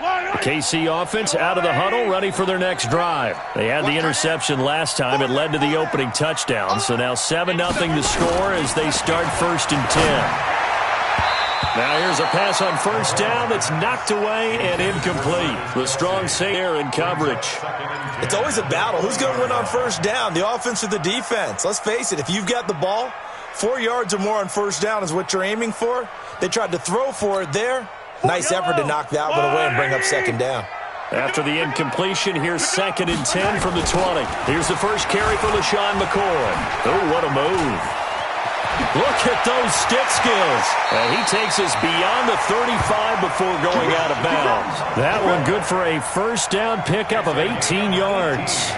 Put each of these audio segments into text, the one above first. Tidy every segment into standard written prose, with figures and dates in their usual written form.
KC offense out of the huddle, ready for their next drive. They had the interception last time. It led to the opening touchdown. So now 7-0 to score as they start 1st and 10. Now here's a pass on 1st down that's knocked away and incomplete. The strong safety there in coverage. It's always a battle. Who's going to win on 1st down, the offense or the defense? Let's face it, if you've got the ball, 4 yards or more on 1st down is what you're aiming for. They tried to throw for it there. Nice effort to knock that one away and bring up 2nd down. After the incompletion, here's 2nd and 10 from the 20. Here's the first carry for LaShawn McCoy. Oh, what a move. Look at those stick skills. And he takes us beyond the 35 before going out of bounds. That one good for a 1st down pickup of 18 yards.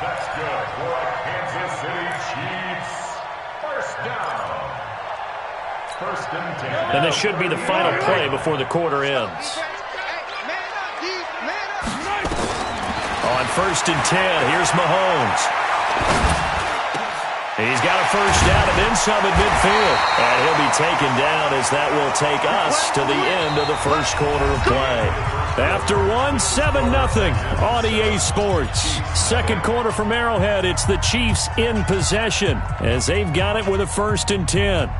That's good for Kansas City Chiefs. 1st down. 1st and 10. And this should be the final play before the quarter ends. On 1st and 10, here's Mahomes. He's got a 1st down and then some at midfield. And he'll be taken down as that will take us to the end of the 1st quarter of play. After 7-0 on EA Sports. 2nd quarter from Arrowhead. It's the Chiefs in possession as they've got it with a 1st and 10.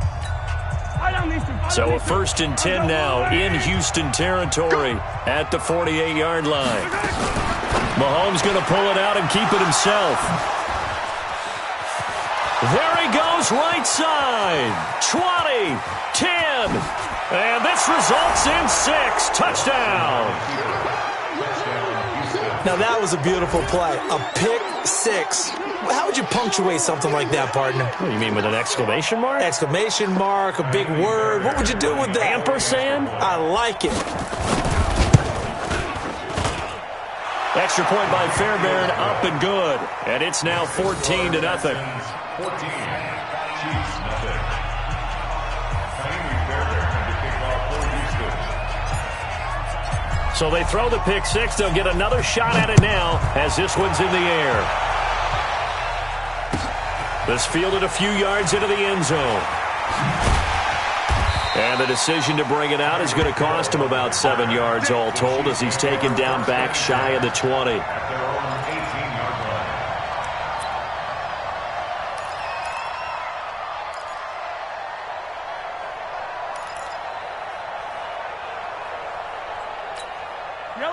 So a 1st and 10 now in Houston territory at the 48-yard line. Mahomes going to pull it out and keep it himself. There he goes, right side. 20, 10, and this results in 6. Touchdown. Now that was a beautiful play. A pick 6. How would you punctuate something like that, partner? What do you mean, with an exclamation mark? Exclamation mark, a big word. What would you do with that? Ampersand? I like it. Extra point by Fairbairn, up and good. And it's now 14-0. 14. Chiefs, nothing. So they throw the pick 6. They'll get another shot at it now as this one's in the air. This fielded a few yards into the end zone. And the decision to bring it out is going to cost him about 7 yards all told as he's taken down back shy of the 20.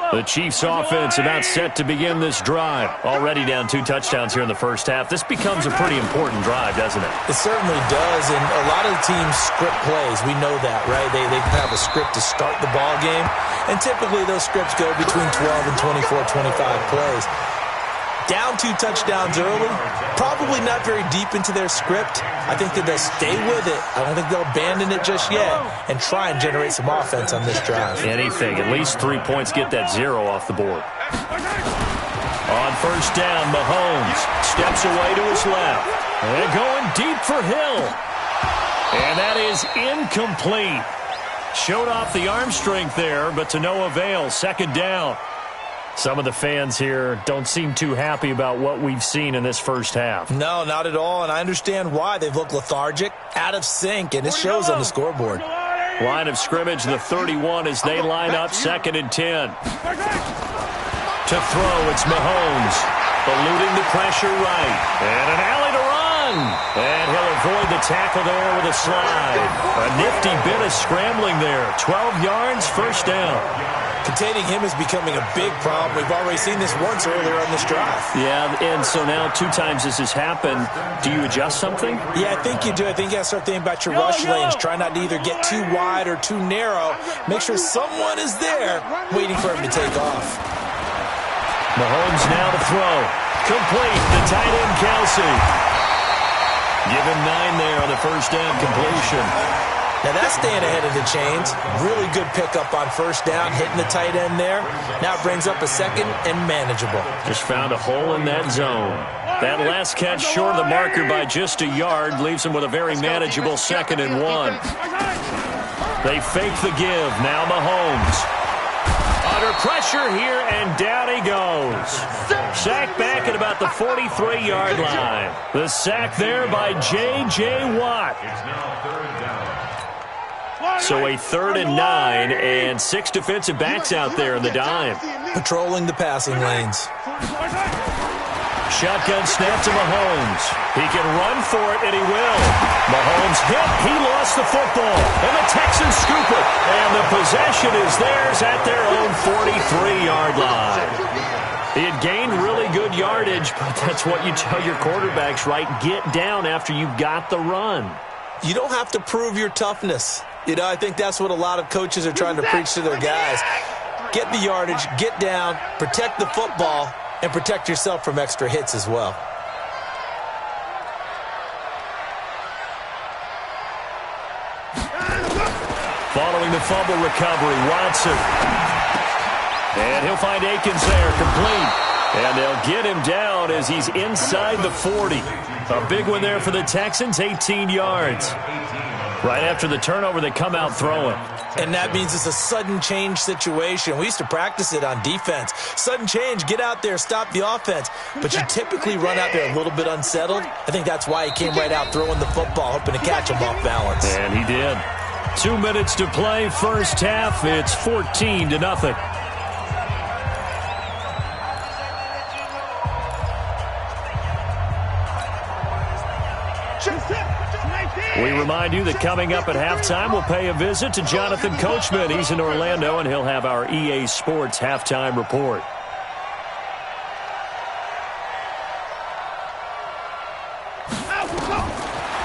The Chiefs offense about set to begin this drive. Already down 2 touchdowns here in the 1st half. This becomes a pretty important drive, doesn't it? It certainly does, and a lot of the teams script plays. We know that, right? They have a script to start the ball game, and typically those scripts go between 12 and 24, 25 plays. Down 2 touchdowns early, probably not very deep into their script. I think that they'll stay with it. I don't think they'll abandon it just yet and try and generate some offense on this drive. Anything. At least 3 points get that 0 off the board. On 1st down, Mahomes steps away to his left. And going deep for Hill. And that is incomplete. Showed off the arm strength there, but to no avail. 2nd down. Some of the fans here don't seem too happy about what we've seen in this 1st half. No, not at all, and I understand why. They've looked lethargic, out of sync, and it shows on the scoreboard. Line of scrimmage, the 31 as they line up 2nd and 10. To throw, it's Mahomes. Eluding the pressure right. And an alley to run. And he'll avoid the tackle there with a slide. A nifty bit of scrambling there. 12 yards, 1st down. Containing him is becoming a big problem. We've already seen this once earlier on this drive. Yeah, and so now 2 times this has happened. Do you adjust something? Yeah, I think you do. I think you got to start thinking about your rush lanes. Try not to either get too wide or too narrow. Make sure someone is there waiting for him to take off. Mahomes now to throw. Complete to tight end Kelsey. Give him 9 there on the 1st down completion. Now that's staying ahead of the chains. Really good pickup on 1st down, hitting the tight end there. Now it brings up a 2nd and manageable. Just found a hole in that zone. That last catch short of the marker by just a yard leaves him with a very manageable 2nd and 1. They fake the give. Now Mahomes. Under pressure here, and down he goes. Sack back at about the 43-yard line. The sack there by J.J. Watt. It's now 3rd down. So a 3rd and 9 and 6 defensive backs out there in the dime. Patrolling the passing lanes. Shotgun snap to Mahomes. He can run for it, and he will. Mahomes hit. He lost the football. And the Texans scoop it. And the possession is theirs at their own 43-yard line. He had gained really good yardage, but that's what you tell your quarterbacks, right? Get down after you got the run. You don't have to prove your toughness. You know, I think that's what a lot of coaches are trying to preach to their guys. Get the yardage, get down, protect the football, and protect yourself from extra hits as well. Following the fumble recovery, Watson. And he'll find Akins there, complete. And they'll get him down as he's inside the 40. A big one there for the Texans, 18 yards. Right after the turnover, they come out throwing. And that means it's a sudden change situation. We used to practice it on defense. Sudden change, get out there, stop the offense. But you typically run out there a little bit unsettled. I think that's why he came right out throwing the football, hoping to catch him off balance. And he did. 2 minutes to play, first half. It's 14-0. We remind you that coming up at halftime, we'll pay a visit to Jonathan Coachman. He's in Orlando, and he'll have our EA Sports halftime report.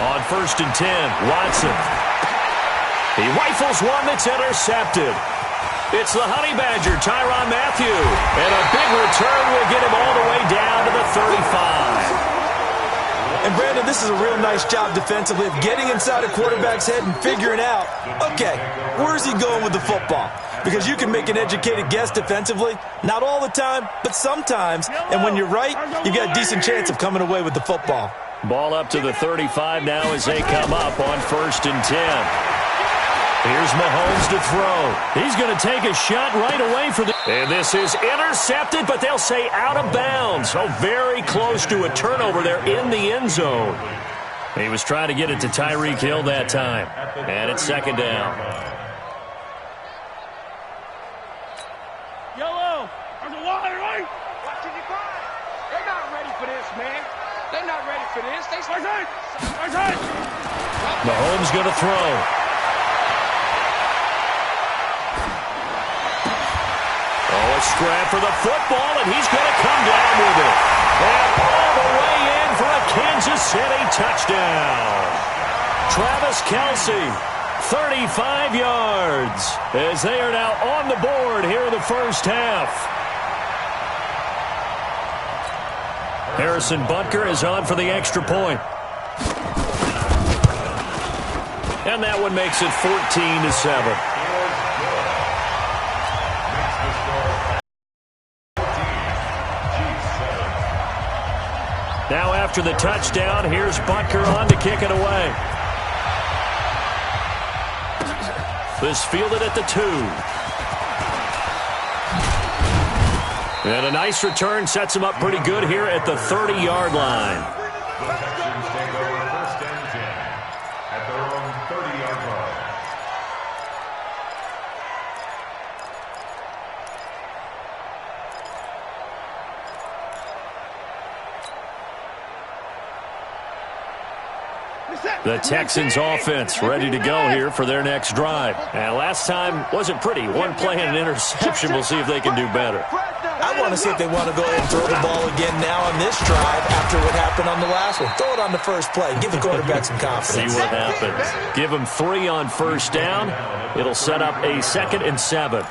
On 1st and 10, Watson. He rifles one that's intercepted. It's the Honey Badger, Tyrann Mathieu. And a big return will get him all the way down to the 35. And, Brandon, this is a real nice job defensively of getting inside a quarterback's head and figuring out, okay, where's he going with the football? Because you can make an educated guess defensively. Not all the time, but sometimes. And when you're right, you've got a decent chance of coming away with the football. Ball up to the 35 now as they come up on 1st and 10. Here's Mahomes to throw. He's going to take a shot right away for the... And this is intercepted, but they'll say out of bounds. So very close to a turnover there in the end zone. He was trying to get it to Tyreek Hill that time. And it's 2nd down. Yellow, there's a wire, right? Watch it, they're not ready for this, man. They're not ready for this. Mahomes going to throw. Oh, a scrap for the football, and he's going to come down with it. And all the way in for a Kansas City touchdown. Travis Kelce, 35 yards, as they are now on the board here in the first half. Harrison Butker is on for the extra point. And that one makes it 14-7. Now after the touchdown, here's Butker on to kick it away. This fielded at the 2. And a nice return sets him up pretty good here at the 30-yard line. The Texans take over 1st and 10 at their own 30-yard line. The Texans offense ready to go here for their next drive. And last time wasn't pretty. One play and an interception. We'll see if they can do better. I want to see if they want to go ahead and throw the ball again now on this drive after what happened on the last one. Throw it on the first play. Give the quarterback some confidence. See what happens. Give them 3 on 1st down. It'll set up a 2nd and 7.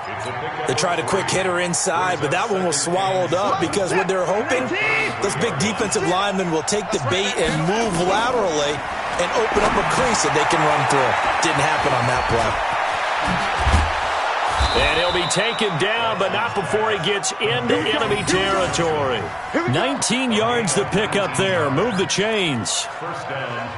They tried a quick hitter inside, but that one was swallowed up because what they're hoping, those big defensive linemen will take the bait and move laterally and open up a crease that they can run through. Didn't happen on that play. And he'll be taken down, but not before he gets into enemy territory. 19 yards to pick up there. Move the chains.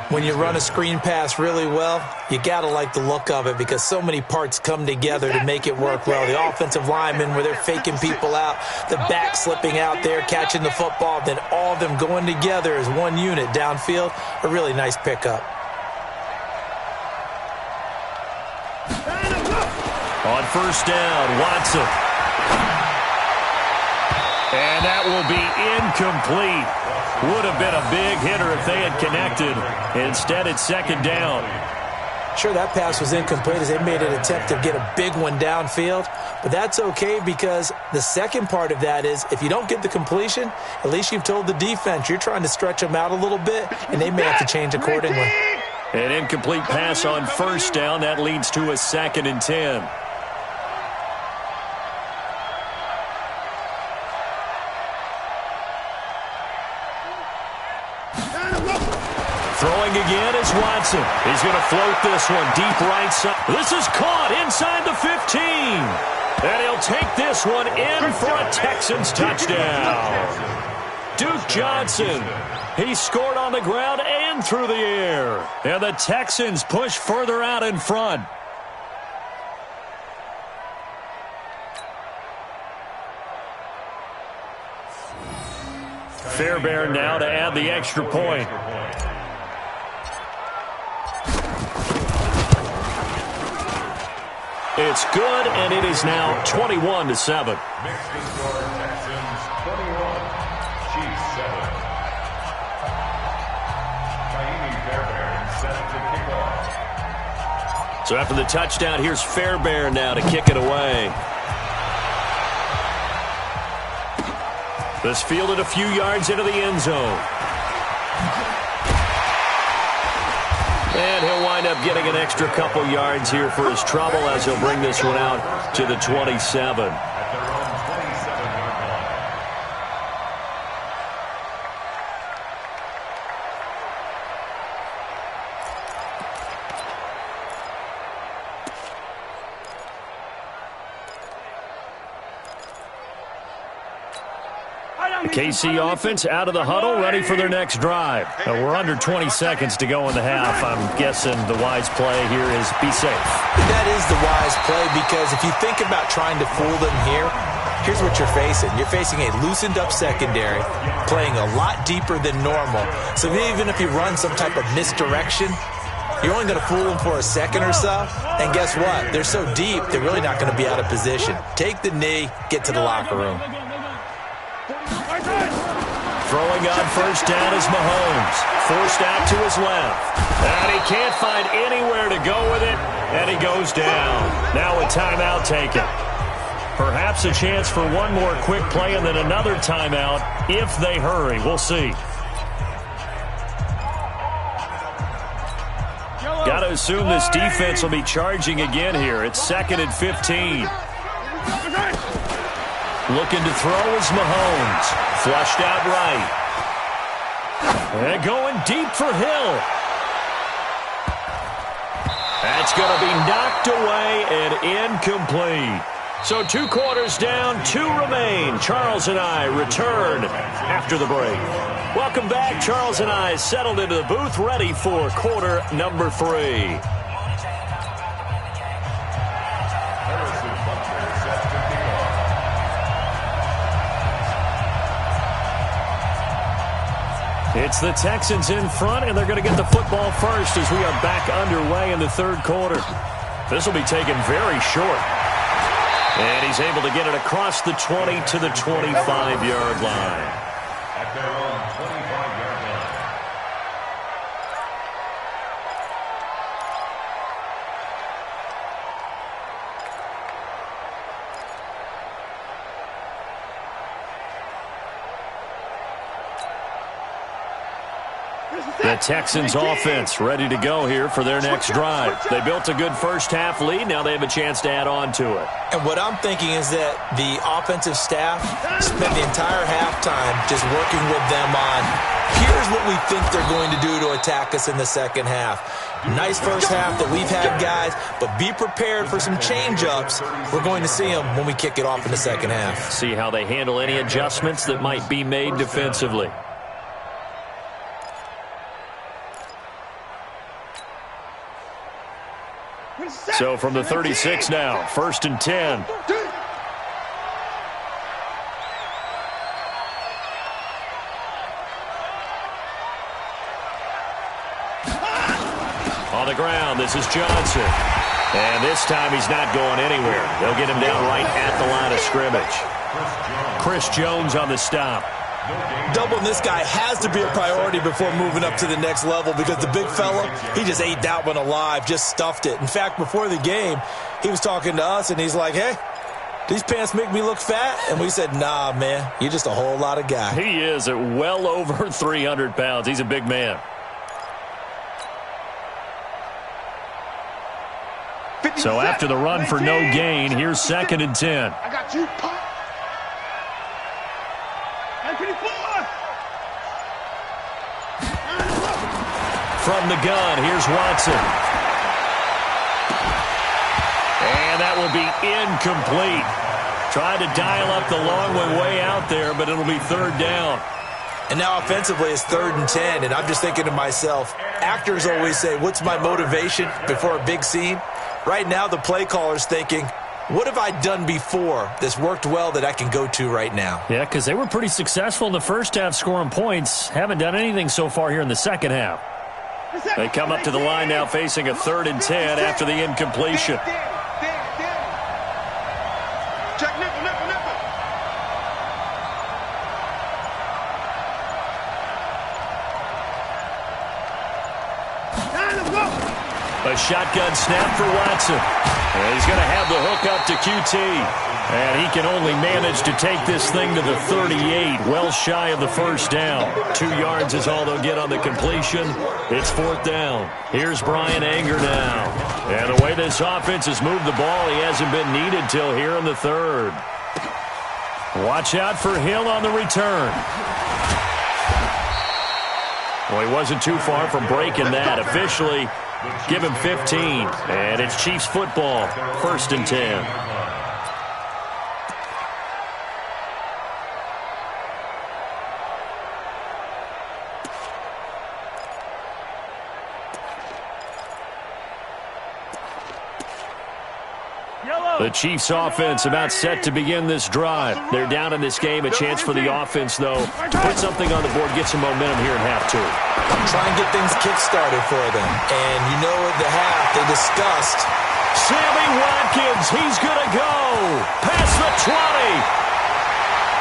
When you run a screen pass really well, you got to like the look of it because so many parts come together to make it work well. The offensive linemen, where they're faking people out, the back slipping out there, catching the football, then all of them going together as one unit downfield. A really nice pickup. On first down, Watson. And that will be incomplete. Would have been a big hitter if they had connected. Instead, it's second down. Sure, that pass was incomplete as they made an attempt to get a big one downfield. But that's okay because the second part of that is if you don't get the completion, at least you've told the defense you're trying to stretch them out a little bit, and they may have to change accordingly. An incomplete pass on first down. That leads to a 2nd and 10. Throwing again is Watson. He's going to float this one deep right side. This is caught inside the 15. And he'll take this one in for a Texans touchdown. Duke Johnson. He scored on the ground and through the air. And the Texans push further out in front. Fairbairn now to add the extra point. It's good, and it is now 21-7. Makes the score Texans 21, Chiefs 7. Fairbairn set to kick off. So after the touchdown, here's Fairbairn now to kick it away. This fielded a few yards into the end zone. And he'll wind up getting an extra couple yards here for his trouble as he'll bring this one out to the 27. At their own 27-yard line. The KC offense out of the huddle, ready for their next drive. We're under 20 seconds to go in the half. I'm guessing the wise play here is be safe. That is the wise play because if you think about trying to fool them here, here's what you're facing. You're facing a loosened up secondary, playing a lot deeper than normal. So even if you run some type of misdirection, you're only going to fool them for a second or so. And guess what? They're so deep, they're really not going to be out of position. Take the knee, get to the locker room. Throwing on first down is Mahomes. Forced out to his left. And he can't find anywhere to go with it. And he goes down. Now a timeout taken. Perhaps a chance for one more quick play and then another timeout if they hurry. We'll see. Got to assume this defense will be charging again here. It's 2nd and 15. Looking to throw is Mahomes. Flushed out right. And going deep for Hill. That's going to be knocked away and incomplete. So 2 quarters down, 2 remain. Charles and I return after the break. Welcome back. Charles and I settled into the booth, ready for quarter number 3. It's the Texans in front, and they're going to get the football first as we are back underway in the 3rd quarter. This will be taken very short. And he's able to get it across the 20 to the 25-yard line. At their own 25-yard line. The Texans offense ready to go here for their next drive. They built a good first-half lead. Now they have a chance to add on to it. And what I'm thinking is that the offensive staff spent the entire halftime just working with them on, here's what we think they're going to do to attack us in the second half. Nice first half that we've had, guys, but be prepared for some change-ups. We're going to see them when we kick it off in the second half. See how they handle any adjustments that might be made defensively. So from the 36 now, 1st and 10. On the ground, this is Johnson. And this time he's not going anywhere. They'll get him down right at the line of scrimmage. Chris Jones on the stop. Doubling this guy has to be a priority before moving up to the next level because the big fella, he just ate that one alive, just stuffed it. In fact, before the game, he was talking to us, and he's like, hey, these pants make me look fat? And we said, nah, man, you're just a whole lot of guy. He is at well over 300 pounds. He's a big man. So after the run for no gain, here's 2nd and 10. I got you, pop. From the gun, here's Watson. And that will be incomplete. Tried to dial up the long one way out there, but it'll be 3rd down. And now offensively it's 3rd and 10, and I'm just thinking to myself, actors always say, what's my motivation before a big scene? Right now the play caller's thinking, what have I done before that's worked well that I can go to right now? Yeah, because they were pretty successful in the first half scoring points. Haven't done anything so far here in the second half. They come up to the line now facing a 3rd and 10 after the incompletion. Check nickel. A shotgun snap for Watson. And he's going to have the hook up to QT. And he can only manage to take this thing to the 38, well shy of the 1st down. 2 yards is all they'll get on the completion. It's 4th down. Here's Brian Anger now. And the way this offense has moved the ball, he hasn't been needed till here in the 3rd. Watch out for Hill on the return. Well, he wasn't too far from breaking that. Officially, give him 15. And it's Chiefs football, 1st and 10. The Chiefs offense about set to begin this drive. They're down in this game. A chance for the offense, though, to put something on the board, get some momentum here in half 2. Try and get things kick-started for them. And you know at the half they discussed. Sammy Watkins, he's going to go. Past the 20.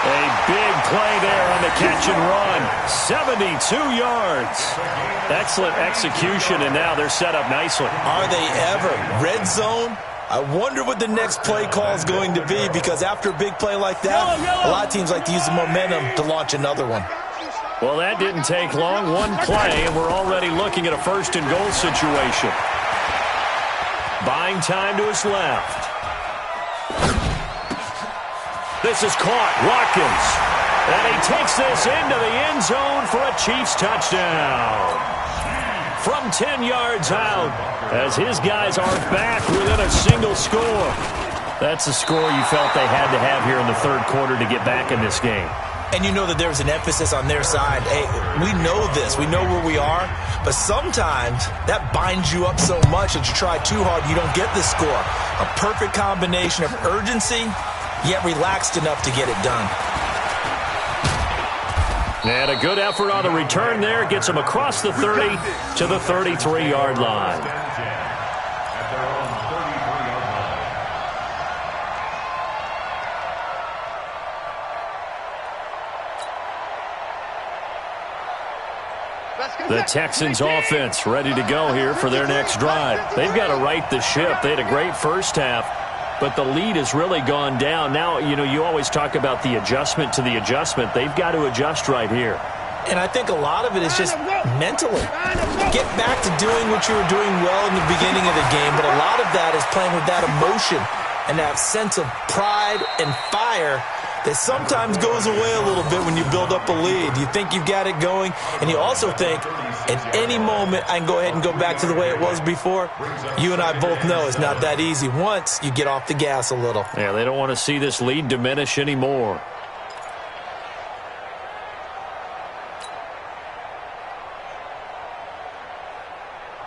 A big play there on the catch and run. 72 yards. Excellent execution, and now they're set up nicely. Are they ever? Red zone? I wonder what the next play call is going to be, because after a big play like that, a lot of teams like to use the momentum to launch another one. Well, that didn't take long. One play, and we're already looking at a 1st and goal situation. Buying time to his left. This is caught. Watkins. And he takes this into the end zone for a Chiefs touchdown. From 10 yards out, as his guys are back within a single score. That's a score you felt they had to have here in the 3rd quarter to get back in this game. And you know that there's an emphasis on their side. Hey, we know this. We know where we are. But sometimes that binds you up so much that you try too hard, you don't get the score. A perfect combination of urgency, yet relaxed enough to get it done. And a good effort on the return there. Gets him across the 30 to the 33-yard line. The Texans offense ready to go here for their next drive. They've got to right the ship. They had a great first half, but the lead has really gone down. Now, you know, you always talk about the adjustment to the adjustment. They've got to adjust right here. And I think a lot of it is just mentally. Get back to doing what you were doing well in the beginning of the game, but a lot of that is playing with that emotion and that sense of pride and fire that sometimes goes away a little bit when you build up a lead. You think you've got it going, and you also think, at any moment, I can go ahead and go back to the way it was before. You and I both know it's not that easy once you get off the gas a little. Yeah, they don't want to see this lead diminish anymore.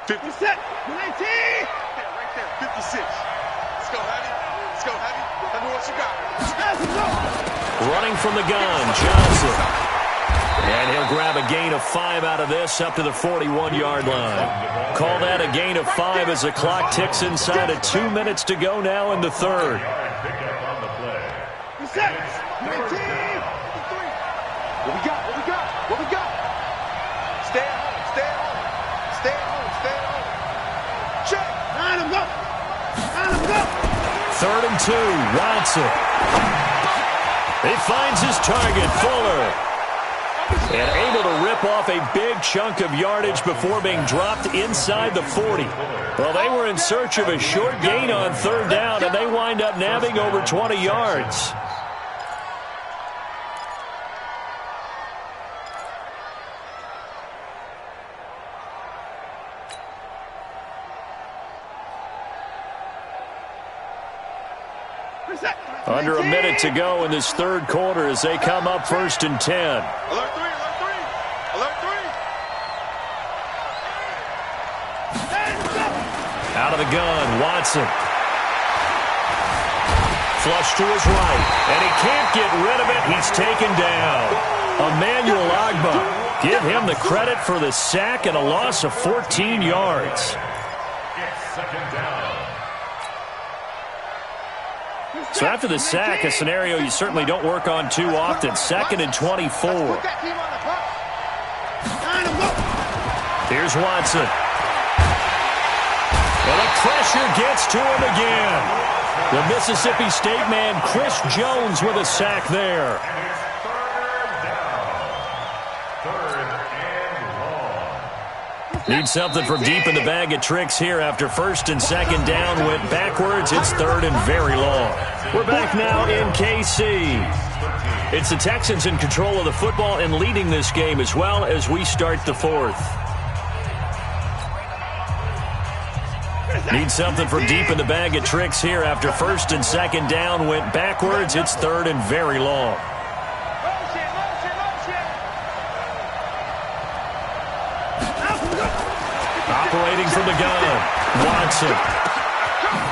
Set. 19. Right there. 56. Let's go, Heavy. Let's go, Heavy. Tell me what you got. Running from the gun, Johnson. And he'll grab a gain of 5 out of this up to the 41-yard line. Call that a gain of 5 as the clock ticks inside of 2 minutes to go now in the third. What we got? Stay at home. Check. Line him up. 3rd and 2, Watson. He finds his target, Fuller. And able to rip off a big chunk of yardage before being dropped inside the 40. Well, they were in search of a short gain on 3rd down, and they wind up nabbing over 20 yards. Under a minute to go in this third quarter as they come up 1st and 10. Alert 3. Out of the gun, Watson. Flush to his right, and he can't get rid of it. He's taken down. Emmanuel Agba. Give him the credit for the sack and a loss of 14 yards. It's 2nd down. So after the sack, a scenario you certainly don't work on too often. 2nd and 24. Here's Watson. And the pressure gets to him again. The Mississippi State man, Chris Jones, with a sack there. Need something from deep in the bag of tricks here after 1st and 2nd down went backwards. It's 3rd and very long. We're back now in KC. It's the Texans in control of the football and leading this game as well as we start the 4th. Need something from deep in the bag of tricks here after 1st and 2nd down went backwards. It's 3rd and very long. Operating from the gun, Watson.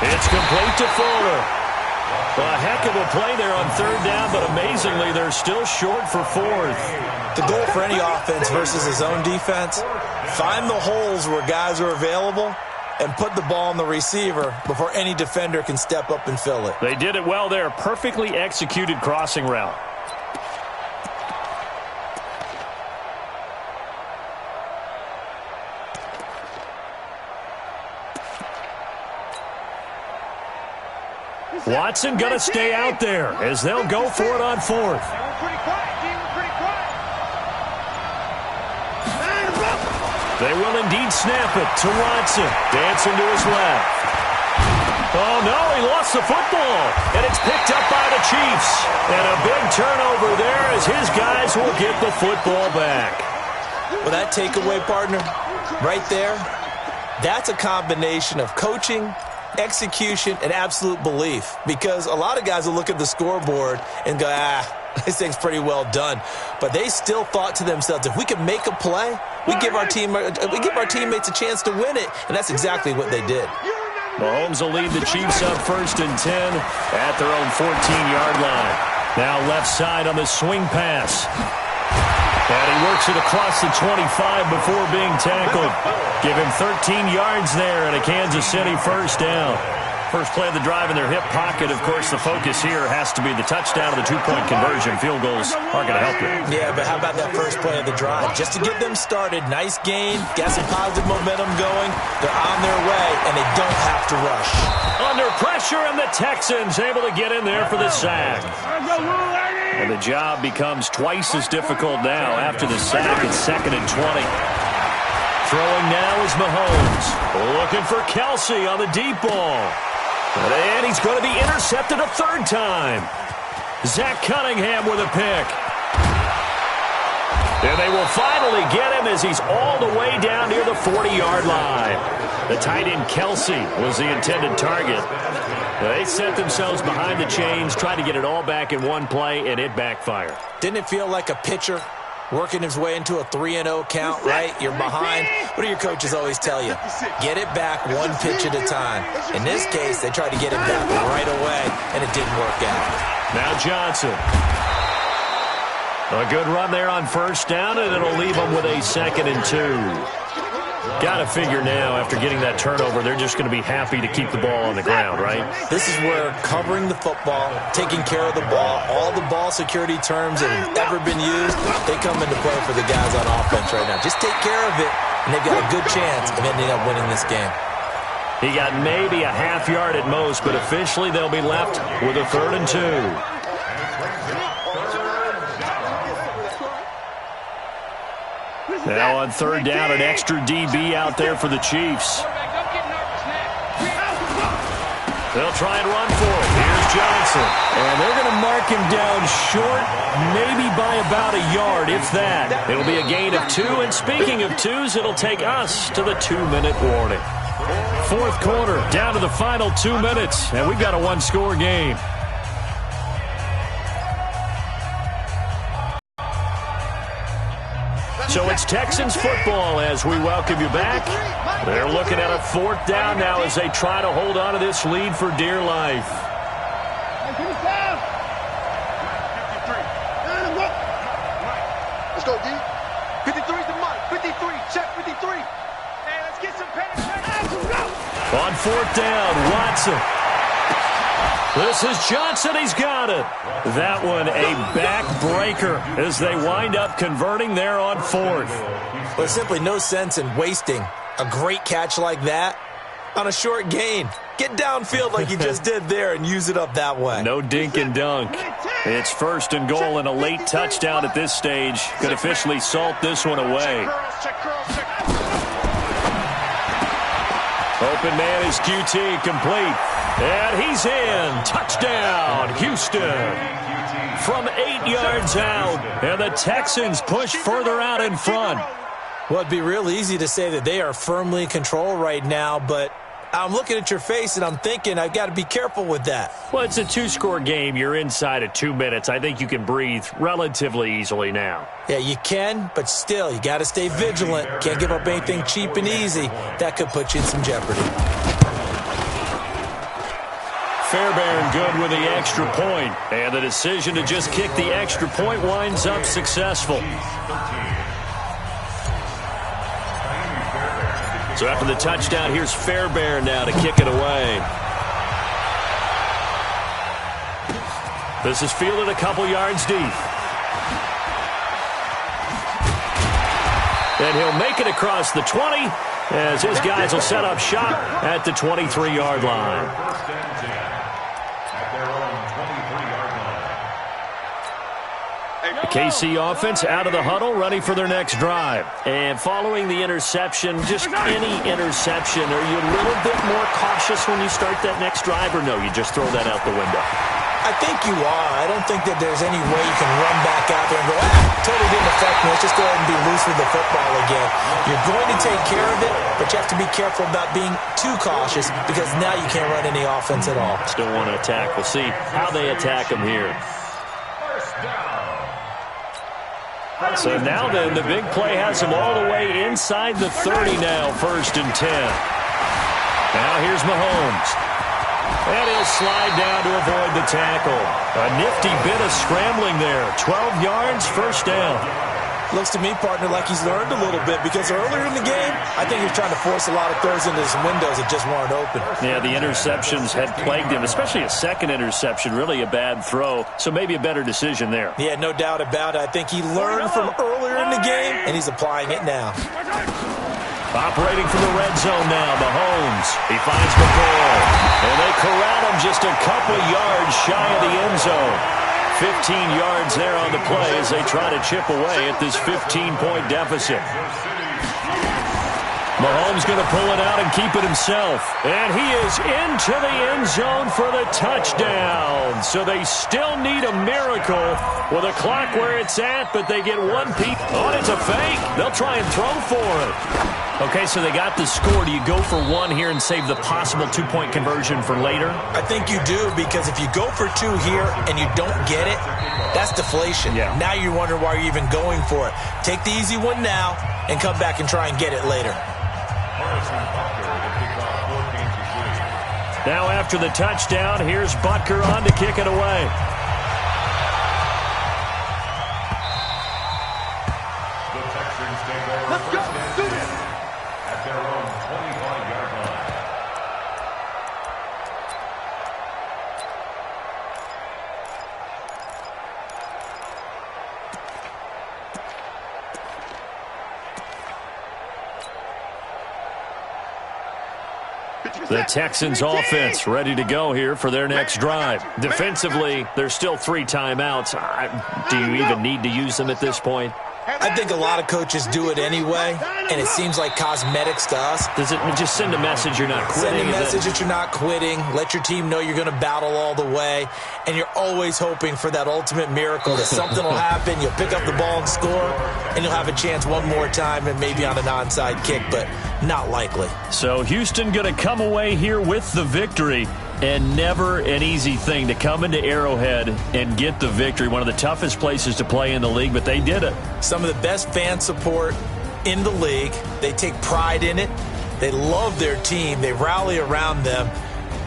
It's complete to Fuller. A heck of a play there on 3rd down, but amazingly, they're still short for 4th. The goal for any offense versus his own defense, find the holes where guys are available and put the ball on the receiver before any defender can step up and fill it. They did it well there. Perfectly executed crossing route. Watson going to stay out there as they'll go for it on 4th. They will indeed snap it to Watson. Dancing to his left. Oh, no, he lost the football. And it's picked up by the Chiefs. And a big turnover there as his guys will get the football back. Well, that takeaway, partner, right there, that's a combination of coaching, execution, and absolute belief, because a lot of guys will look at the scoreboard and go, this thing's pretty well done. But they still thought to themselves, if we can make a play, we give our teammates a chance to win it, and that's exactly what they did. Mahomes will lead the Chiefs up 1st and 10 at their own 14-yard line. Now left side on the swing pass. And he works it across the 25 before being tackled. Give him 13 yards there and a Kansas City 1st down. First play of the drive in their hip pocket. Of course, the focus here has to be the touchdown of the 2-point conversion. Field goals aren't going to help you. Yeah, but how about that first play of the drive? Just to get them started, nice gain, got some positive momentum going. They're on their way, and they don't have to rush. Under pressure, and the Texans able to get in there for the sack. And the job becomes twice as difficult now after the sack. It's 2nd and 20. Throwing now is Mahomes. Looking for Kelsey on the deep ball. And he's going to be intercepted a 3rd time. Zach Cunningham with a pick. And they will finally get him as he's all the way down near the 40-yard line. The tight end Kelsey was the intended target. They set themselves behind the chains, tried to get it all back in one play, and it backfired. Didn't it feel like a pitcher working his way into a 3-0 count, right? You're behind. What do your coaches always tell you? Get it back one pitch at a time. In this case, they tried to get it back right away, and it didn't work out. Now Johnson. A good run there on first down, and it'll leave them with a 2nd and 2. Got to figure now, after getting that turnover, they're just going to be happy to keep the ball on the ground, right? This is where covering the football, taking care of the ball, all the ball security terms that have ever been used, they come into play for the guys on offense right now. Just take care of it, and they've got a good chance of ending up winning this game. He got maybe a half yard at most, but officially they'll be left with a 3rd and 2. Now on 3rd down, an extra DB out there for the Chiefs. They'll try and run for it. Here's Johnson. And they're going to mark him down short, maybe by about a yard, if that. It'll be a gain of 2, and speaking of 2s, it'll take us to the 2-minute warning. 4th quarter, down to the final 2 minutes, and we've got a 1-score game. So it's Texans football as we welcome you back. They're looking at a 4th down now as they try to hold on to this lead for dear life. Let's go, D. 53's the Mike. 53. Check 53. Hey, let's get some penetration. On 4th down, Watson. This is Johnson. He's got it. That one a backbreaker as they wind up converting there on 4th. There's simply no sense in wasting a great catch like that on a short gain. Get downfield like you just did there and use it up that way. No dink and dunk. It's 1st and goal, and a late touchdown at this stage could officially salt this one away. Open man is QT, complete. And he's in. Touchdown, Houston. From 8 yards out. And the Texans push further out in front. Well, it'd be real easy to say that they are firmly in control right now, but I'm looking at your face and I'm thinking I've got to be careful with that. Well, it's a 2-score game. You're inside of 2 minutes. I think you can breathe relatively easily now. Yeah, you can, but still, you got to stay vigilant. Can't give up anything cheap and easy. That could put you in some jeopardy. Fairbairn good with the extra point, and the decision to just kick the extra point winds up successful. So after the touchdown, here's Fairbairn now to kick it away. This is fielded a couple yards deep. And he'll make it across the 20 as his guys will set up shop at the 23-yard line. The KC offense out of the huddle, ready for their next drive. And following the interception, just any interception, are you a little bit more cautious when you start that next drive, or no, you just throw that out the window? I think you are. I don't think that there's any way you can run back out there and go, totally didn't affect me. Let's just go ahead and be loose with the football again. You're going to take care of it, but you have to be careful about being too cautious because now you can't run any offense at all. Still want to attack. We'll see how they attack them here. So now then, the big play has them all the way inside the 30 now, 1st and 10. Now here's Mahomes. And he'll slide down to avoid the tackle. A nifty bit of scrambling there. 12 yards, 1st down. Looks to me, partner, like he's learned a little bit because earlier in the game, I think he was trying to force a lot of throws into some windows that just weren't open. Yeah, the interceptions had plagued him, especially a second interception, really a bad throw. So maybe a better decision there. Yeah, no doubt about it. I think he learned from earlier in the game, and he's applying it now. Operating from the red zone now, Mahomes. He finds the ball, and they corral him just a couple yards shy of the end zone. 15 yards there on the play as they try to chip away at this 15-point deficit. Mahomes going to pull it out and keep it himself. And he is into the end zone for the touchdown. So they still need a miracle with a clock where it's at, but they get one peek. Oh, it's a fake. They'll try and throw for it. Okay, so they got the score. Do you go for one here and save the possible 2-point conversion for later? I think you do, because if you go for 2 here and you don't get it, that's deflation. Yeah. Now you wonder why you're even going for it. Take the easy one now and come back and try and get it later. Now after the touchdown, here's Butker on to kick it away. The Texans offense ready to go here for their next drive. Defensively, there's still 3 timeouts. Do you even need to use them at this point? I think a lot of coaches do it anyway, and it seems like cosmetics to us. Does it just send a message you're not quitting? Send a message that you're not quitting. Let your team know you're going to battle all the way, and you're always hoping for that ultimate miracle that something will happen, you'll pick up the ball and score, and you'll have a chance one more time and maybe on an onside kick, but not likely. So Houston going to come away here with the victory. And never an easy thing to come into Arrowhead and get the victory. One of the toughest places to play in the league, but they did it. Some of the best fan support in the league. They take pride in it. They love their team. They rally around them,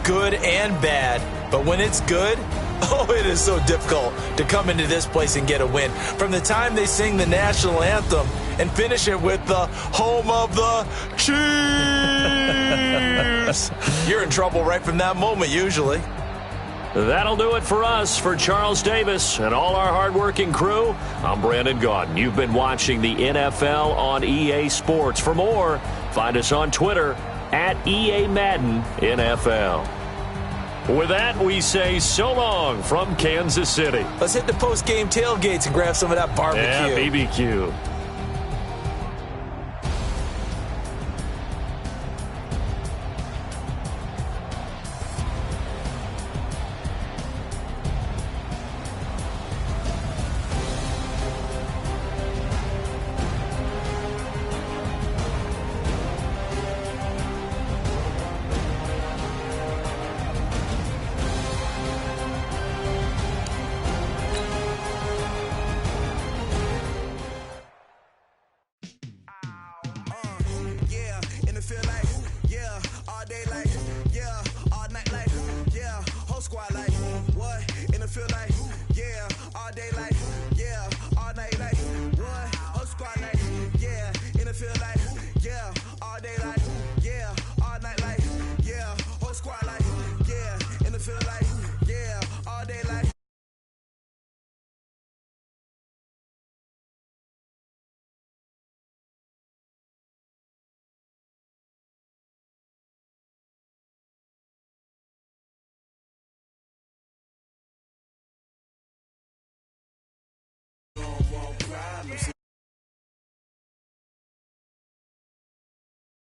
good and bad. But when it's good, oh, it is so difficult to come into this place and get a win. From the time they sing the national anthem and finish it with the home of the Chiefs, you're in trouble right from that moment usually. That'll do it for us. For Charles Davis and all our hardworking crew, I'm Brandon Gaudin. You've been watching the NFL on EA Sports. For more, find us on Twitter at EA Madden NFL. With that, we say so long from Kansas City. Let's hit the post-game tailgates and grab some of that barbecue. Yeah, BBQ.